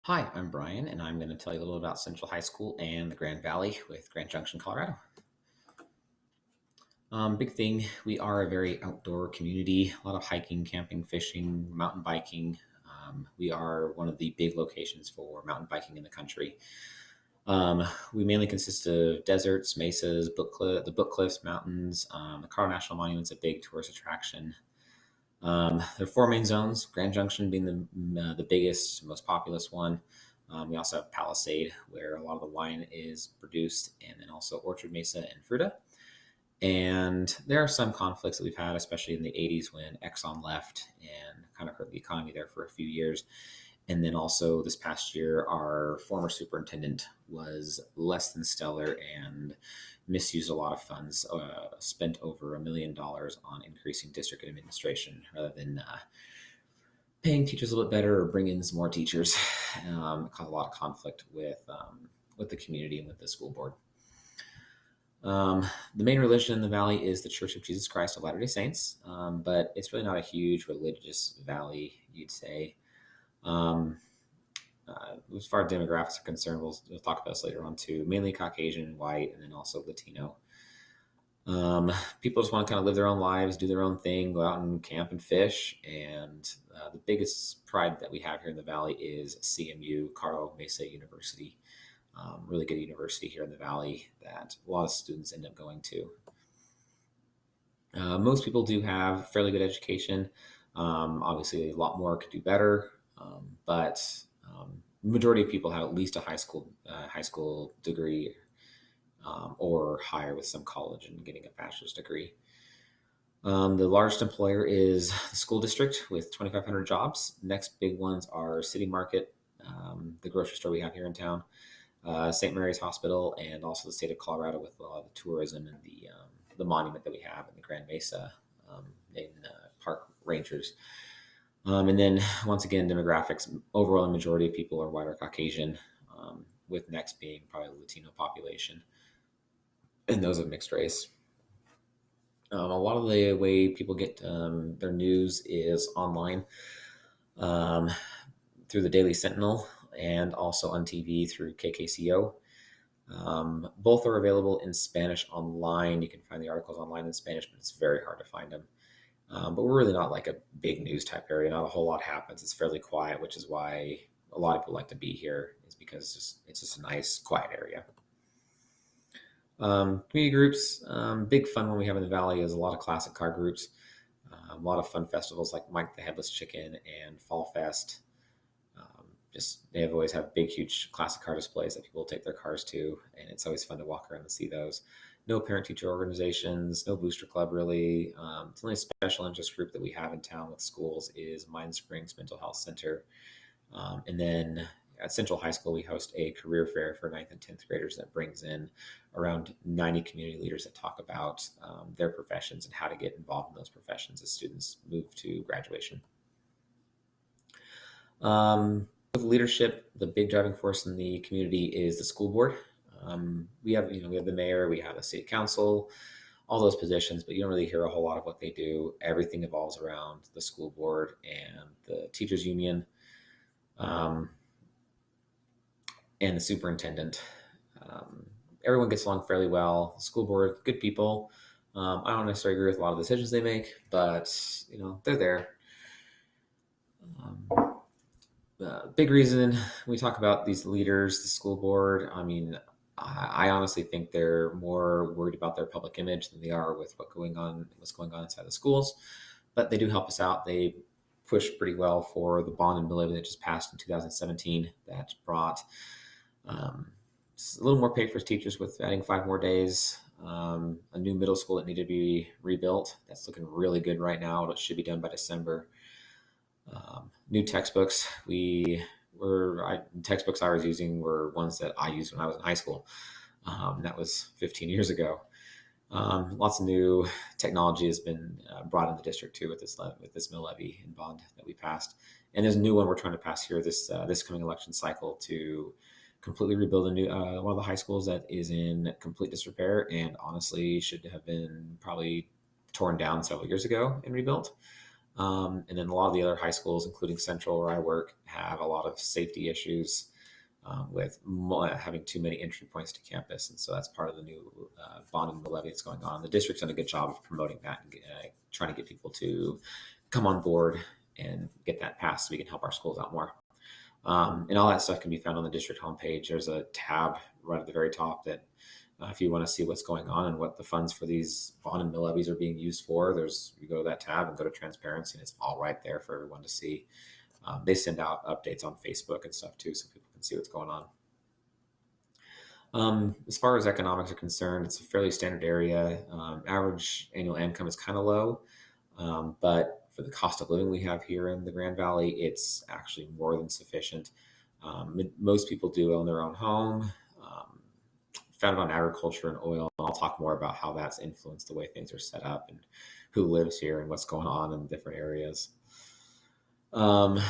Hi, I'm Brian, and I'm going to tell you a little about Central High School and the Grand Valley with Grand Junction, Colorado. Big thing, we are a very outdoor community, a lot of hiking, camping, fishing, mountain biking. We are one of the big locations for mountain biking in the country. We mainly consist of deserts, mesas, the Book Cliffs Mountains. The Colorado National Monument's a big tourist attraction. There are four main zones, Grand Junction being the biggest, most populous one. We also have Palisade, where a lot of the wine is produced, and then also Orchard Mesa and Fruta. And there are some conflicts that we've had, especially in the 80s when Exxon left and kind of hurt the economy there for a few years. And then also this past year, our former superintendent was less than stellar and misused a lot of funds, spent over $1 million on increasing district administration rather than paying teachers a little bit better or bringing in some more teachers. It caused a lot of conflict with the community and with the school board. The main religion in the valley is the Church of Jesus Christ of Latter-day Saints, but it's really not a huge religious valley, you'd say. Um, as far as demographics are concerned, we'll talk about this later on too. Mainly Caucasian, white, and then also Latino. People just want to kind of live their own lives, do their own thing, go out and camp and fish. And the biggest pride that we have here in the valley is CMU, Carl Mesa University. Really good university here in the valley that a lot of students end up going to. Most people do have fairly good education. Obviously, a lot more could do better, but the majority of people have at least a high school degree, or higher with some college and getting a bachelor's degree. The largest employer is the school district with 2,500 jobs. Next big ones are City Market, the grocery store we have here in town, St. Mary's Hospital, and also the state of Colorado with a lot of the tourism and the monument that we have in the Grand Mesa in park rangers. And then once again, demographics, overall, the majority of people are white or Caucasian, with next being probably the Latino population and those of mixed race. A lot of the way people get their news is online, um, through the Daily Sentinel and also on TV through KKCO. Both are available in Spanish online. You can find the articles online in Spanish, but it's very hard to find them. But we're really not like a big news type area. Not a whole lot happens. It's fairly quiet, which is why a lot of people like to be here, is because it's just a nice, quiet area. Community groups, big fun one we have in the valley is a lot of classic car groups, a lot of fun festivals like Mike the Headless Chicken and Fall Fest. Just they always have big, huge classic car displays that people take their cars to, and it's always fun to walk around and see those. No parent-teacher organizations, no booster club really. The only special interest group that we have in town with schools is Mind Springs Mental Health Center, and then at Central High School, we host a career fair for 9th and 10th graders that brings in around 90 community leaders that talk about their professions and how to get involved in those professions as students move to graduation. With leadership, the big driving force in the community is the school board. We have the mayor, we have the city council, all those positions, but you don't really hear a whole lot of what they do. Everything evolves around the school board and the teachers union, and the superintendent. Everyone gets along fairly well. The school board, good people. I don't necessarily agree with a lot of the decisions they make, but they're there. Big reason we talk about these leaders, the school board. I mean, I honestly think they're more worried about their public image than they are with what's going on inside the schools. But they do help us out. They push pretty well for the bond and bill levy that just passed in 2017 that brought a little more pay for teachers with adding 5 more days. A new middle school that needed to be rebuilt. That's looking really good right now. It should be done by December. New textbooks. Textbooks I was using were ones that I used when I was in high school. That was 15 years ago. Lots of new technology has been brought in the district too with this mill levy and bond that we passed. And there's a new one we're trying to pass here this coming election cycle to completely rebuild a new one of the high schools that is in complete disrepair and honestly should have been probably torn down several years ago and rebuilt. And then a lot of the other high schools, including Central where I work, have a lot of safety issues with having too many entry points to campus. And so that's part of the new bond and levy that's going on. The district's done a good job of promoting that and trying to get people to come on board and get that passed so we can help our schools out more. And all that stuff can be found on the district homepage. There's a tab right at the very top that if you want to see what's going on and what the funds for these bond and mill levies are being used for, you go to that tab and go to transparency, and it's all right there for everyone to see. They send out updates on Facebook and stuff too, so people can see what's going on. As far as economics are concerned, it's a fairly standard area. Average annual income is kind of low, but for the cost of living we have here in the Grand Valley, it's actually more than sufficient. Most people do own their own home, founded on agriculture and oil. I'll talk more about how that's influenced the way things are set up and who lives here and what's going on in different areas. The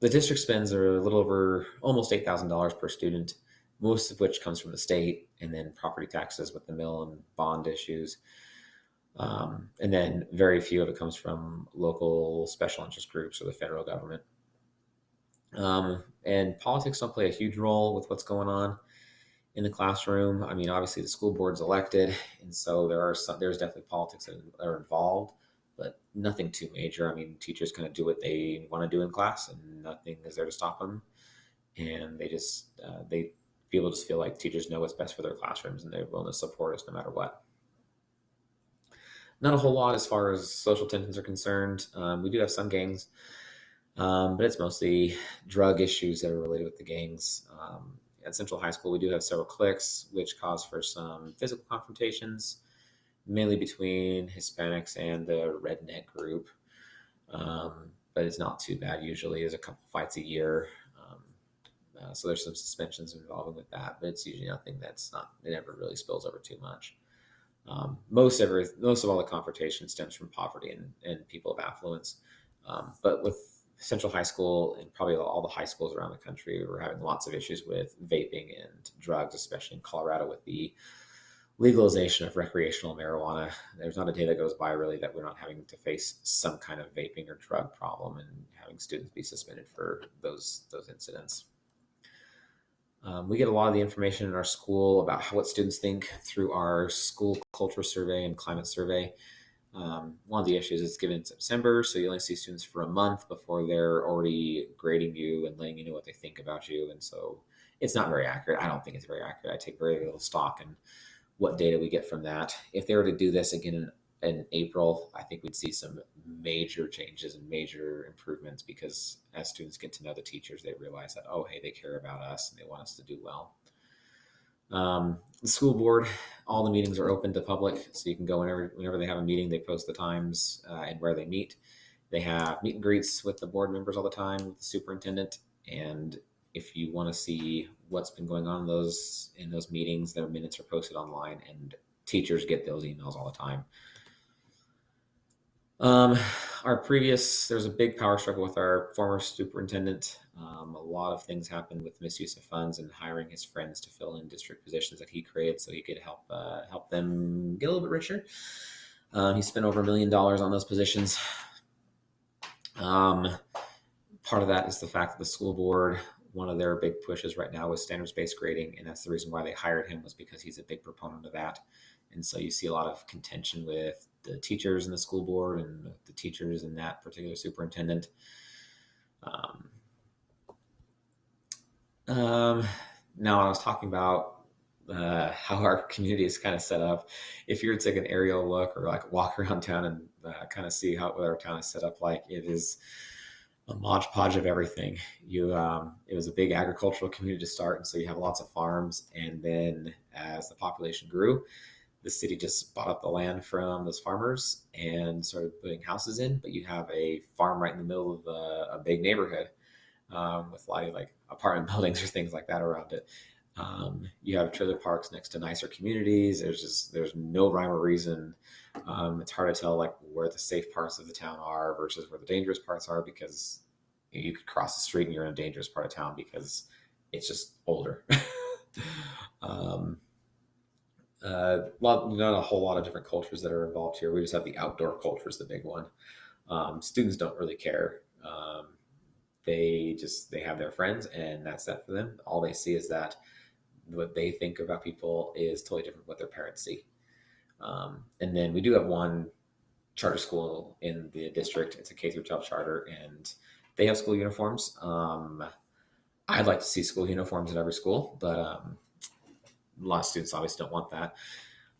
district spends a little over almost $8,000 per student, most of which comes from the state, and then property taxes with the mill and bond issues. And then very few of it comes from local special interest groups or the federal government. And politics don't play a huge role with what's going on in the classroom. I mean, obviously the school board's elected, and so there's definitely politics that are involved, but nothing too major. I mean, teachers kind of do what they want to do in class, and nothing is there to stop them. And people just feel like teachers know what's best for their classrooms, and they're willing to support us no matter what. Not a whole lot as far as social tensions are concerned. We do have some gangs, but it's mostly drug issues that are related with the gangs. At Central High School, we do have several cliques, which cause for some physical confrontations, mainly between Hispanics and the redneck group. But it's not too bad usually. There's a couple fights a year. So there's some suspensions involving with that, but it's usually nothing it never really spills over too much. Most of all the confrontation stems from poverty and people of affluence. But with Central High School and probably all the high schools around the country, we're having lots of issues with vaping and drugs, especially in Colorado with the legalization of recreational marijuana. There's not a day that goes by really that we're not having to face some kind of vaping or drug problem and having students be suspended for those incidents. We get a lot of the information in our school about what students think through our school culture survey and climate survey. One of the issues is given in September, so you only see students for a month before they're already grading you and letting you know what they think about you. And so it's not very accurate. I don't think it's very accurate. I take very little stock in what data we get from that. If they were to do this again in April, I think we'd see some major changes and major improvements because as students get to know the teachers, they realize that, oh, hey, they care about us and they want us to do well. The school board, all the meetings are open to public, so you can go whenever they have a meeting. They post the times and where they meet. They have meet and greets with the board members all the time, with the superintendent. And if you want to see what's been going on in those meetings, their minutes are posted online, and teachers get those emails all the time. There's a big power struggle with our former superintendent. A lot of things happened with misuse of funds and hiring his friends to fill in district positions that he created so he could help them get a little bit richer. He spent over $1 million on those positions. Part of that is the fact that the school board, one of their big pushes right now is standards-based grading, and that's the reason why they hired him, was because he's a big proponent of that. And so you see a lot of contention with the teachers in the school board and the teachers and that particular superintendent. Now I was talking about how our community is kind of set up. If you were to take an aerial look or like walk around town and kind of see what our town is set up like, it is a modge podge of everything. It was a big agricultural community to start, and so you have lots of farms. And then as the population grew, the city just bought up the land from those farmers and started putting houses in. But you have a farm right in the middle of a big neighborhood with a lot of like apartment buildings or things like that around it. You have trailer parks next to nicer communities. There's no rhyme or reason. It's hard to tell like where the safe parts of the town are versus where the dangerous parts are, because you could cross the street and you're in a dangerous part of town because it's just older. Not a whole lot of different cultures that are involved here. We just have the outdoor culture is the big one. Students don't really care. They have their friends, and that's that for them. All they see is that what they think about people is totally different from what their parents see. And then we do have one charter school in the district. It's a K through 12 charter, and they have school uniforms. I'd like to see school uniforms at every school, but a lot of students obviously don't want that.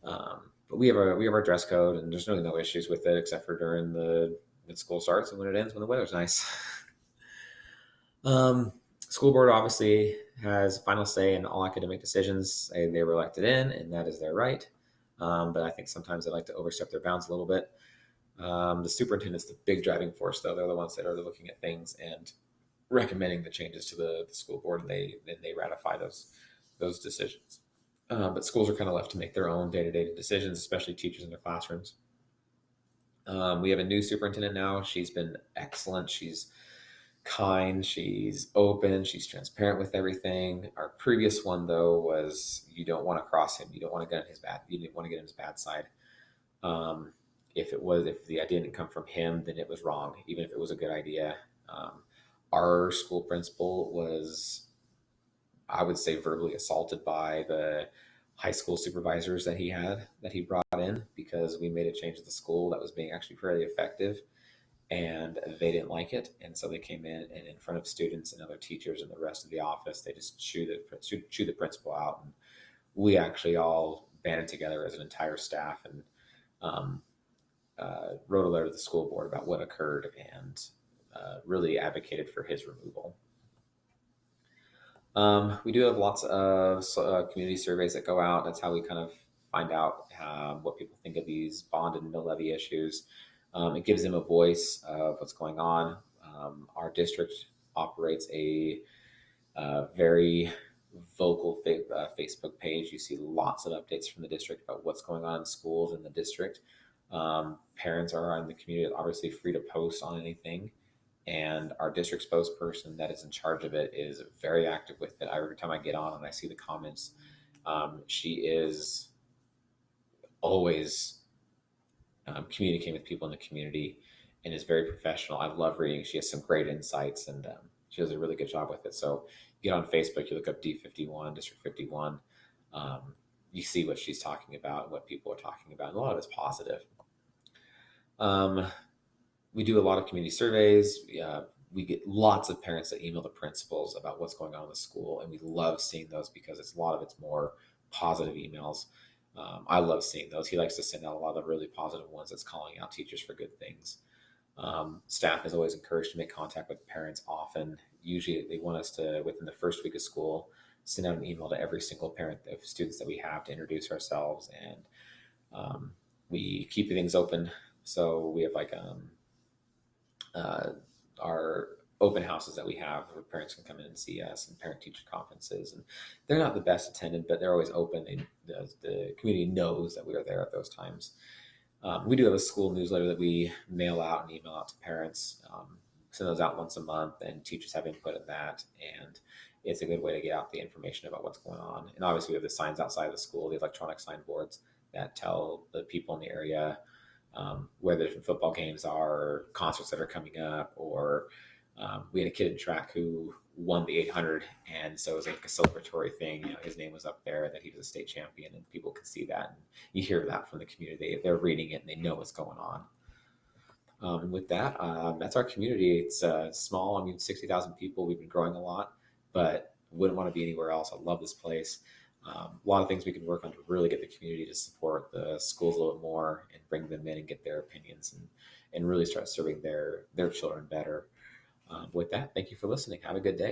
But we have our dress code, and there's really no issues with it except for during the when school starts and when it ends when the weather's nice. School board obviously has final say in all academic decisions. They were elected in, and that is their right. But I think sometimes they like to overstep their bounds a little bit. The superintendent's the big driving force, though. They're the ones that are looking at things and recommending the changes to the school board, and they ratify those decisions. But schools are kind of left to make their own day-to-day decisions, especially teachers in their classrooms. We have a new superintendent now. She's been excellent. She's kind, she's open, she's transparent with everything. Our previous one though was you don't want to cross him. You don't want to get on his bad. You didn't want to get on his bad side. Um, if the idea didn't come from him, then it was wrong, even if it was a good idea. Our school principal was, I would say, verbally assaulted by the high school supervisors that he brought in because we made a change at the school that was being actually fairly effective, and they didn't like it, and so they came in front of students and other teachers and the rest of the office, they just chew the principal out, and we actually all banded together as an entire staff and um, wrote a letter to the school board about what occurred and really advocated for his removal. We do have lots of community surveys that go out. That's how we kind of find out what people think of these bond and mill levy issues. It gives them a voice of what's going on. Our district operates a very vocal Facebook page. You see lots of updates from the district about what's going on in schools in the district. Parents are in the community obviously free to post on anything, and our district spokesperson that is in charge of it is very active with it. Every time I get on and I see the comments, she is always communicating with people in the community and is very professional. I love reading. She has some great insights, and she does a really good job with it. So you get on Facebook, you look up D51, District 51. You see what she's talking about, what people are talking about, and a lot of it's positive. Um, we do a lot of community surveys. We get lots of parents that email the principals about what's going on in the school, and we love seeing those because a lot of it's more positive emails. I love seeing those. He likes to send out a lot of really positive ones that's calling out teachers for good things. Staff is always encouraged to make contact with parents often. Usually, they want us to, within the first week of school, send out an email to every single parent of students that we have to introduce ourselves, and we keep things open. So we have like uh, our open houses that we have where parents can come in and see us, and parent teacher conferences, and they're not the best attended, but they're always open. The community knows that we are there at those times. We do have a school newsletter that we mail out and email out to parents. Send those out once a month, and teachers have input in that, and it's a good way to get out the information about what's going on. And obviously we have the signs outside of the school, the electronic signboards that tell the people in the area where the different football games are, or concerts that are coming up, or we had a kid in track who won the 800, and so it was like a celebratory thing. You know, his name was up there, that he was a state champion, and people could see that. And you hear that from the community; they're reading it and they know what's going on. And with that, that's our community. It's small. I mean, 60,000 people. We've been growing a lot, but wouldn't want to be anywhere else. I love this place. A lot of things we can work on to really get the community to support the schools a little bit more and bring them in and get their opinions, and really start serving their children better. With that, thank you for listening. Have a good day.